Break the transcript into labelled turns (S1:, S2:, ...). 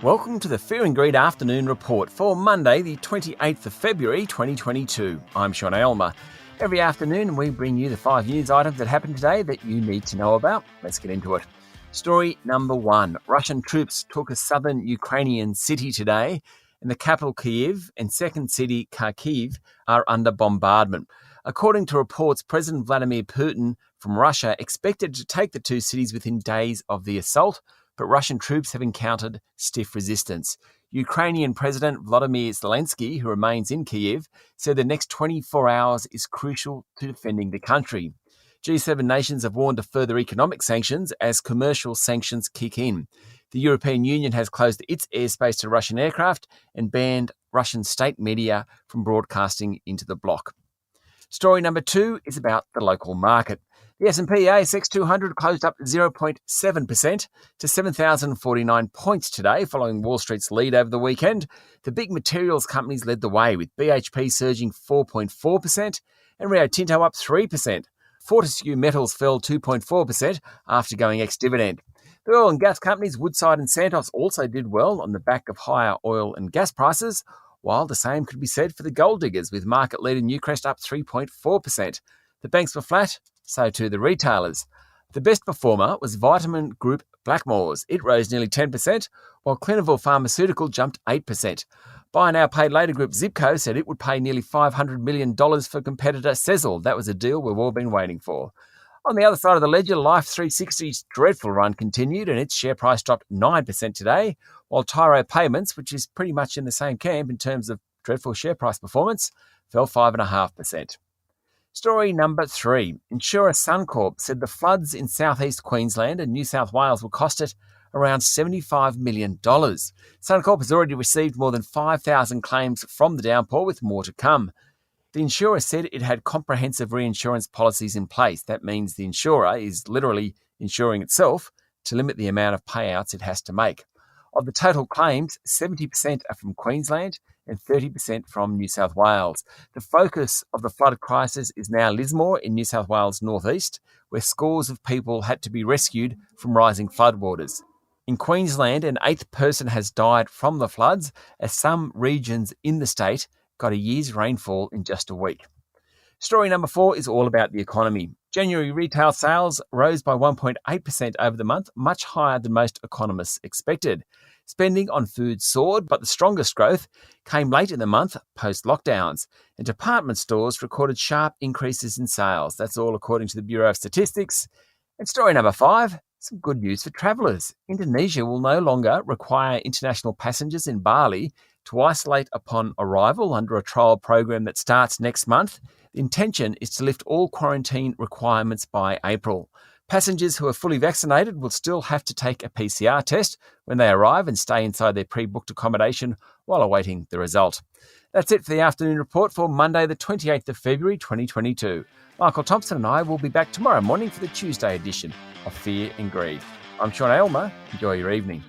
S1: Welcome to the Fear and Greed Afternoon Report for Monday, the 28th of February 2022. I'm Sean Aylmer. Every afternoon we bring you the 5 news items that happened today that you need to know about. Let's get into it. Story number 1. Russian troops took a southern Ukrainian city today, and the capital Kyiv and second city Kharkiv are under bombardment. According to reports, President Vladimir Putin from Russia expected to take the two cities within days of the assault, but Russian troops have encountered stiff resistance. Ukrainian President Volodymyr Zelensky, who remains in Kyiv, said the next 24 hours is crucial to defending the country. G7 nations have warned of further economic sanctions as commercial sanctions kick in. The European Union has closed its airspace to Russian aircraft and banned Russian state media from broadcasting into the bloc. Story number 2 is about the local market. The S&P ASX 200 closed up 0.7% to 7,049 points today following Wall Street's lead over the weekend. The big materials companies led the way, with BHP surging 4.4% and Rio Tinto up 3%. Fortescue Metals fell 2.4% after going ex-dividend. The oil and gas companies Woodside and Santos also did well on the back of higher oil and gas prices, while the same could be said for the gold diggers, with market leader Newcrest up 3.4%. The banks were flat, so too the retailers. The best performer was vitamin group Blackmores. It rose nearly 10%, while Clinical Pharmaceutical jumped 8%. Buy now, pay later group Zipco said it would pay nearly $500 million for competitor Sezzle. That was a deal we've all been waiting for. On the other side of the ledger, Life 360's dreadful run continued and its share price dropped 9% today, while Tyro Payments, which is pretty much in the same camp in terms of dreadful share price performance, fell 5.5%. Story number 3. Insurer Suncorp said the floods in southeast Queensland and New South Wales will cost it around $75 million. Suncorp has already received more than 5,000 claims from the downpour, with more to come. The insurer said it had comprehensive reinsurance policies in place. That means the insurer is literally insuring itself to limit the amount of payouts it has to make. Of the total claims, 70% are from Queensland and 30% from New South Wales. The focus of the flood crisis is now Lismore in New South Wales northeast, where scores of people had to be rescued from rising floodwaters. In Queensland, an 8th person has died from the floods, as some regions in the state got a year's rainfall in just a week. Story number 4 is all about the economy. January retail sales rose by 1.8% over the month, much higher than most economists expected. Spending on food soared, but the strongest growth came late in the month post-lockdowns, and department stores recorded sharp increases in sales. That's all according to the Bureau of Statistics. And story number 5, some good news for travellers. Indonesia will no longer require international passengers in Bali to isolate upon arrival under a trial program that starts next month. The intention is to lift all quarantine requirements by April. Passengers who are fully vaccinated will still have to take a PCR test when they arrive and stay inside their pre-booked accommodation while awaiting the result. That's it for the afternoon report for Monday, the 28th of February 2022. Michael Thompson and I will be back tomorrow morning for the Tuesday edition of Fear and Greed. I'm Sean Aylmer. Enjoy your evening.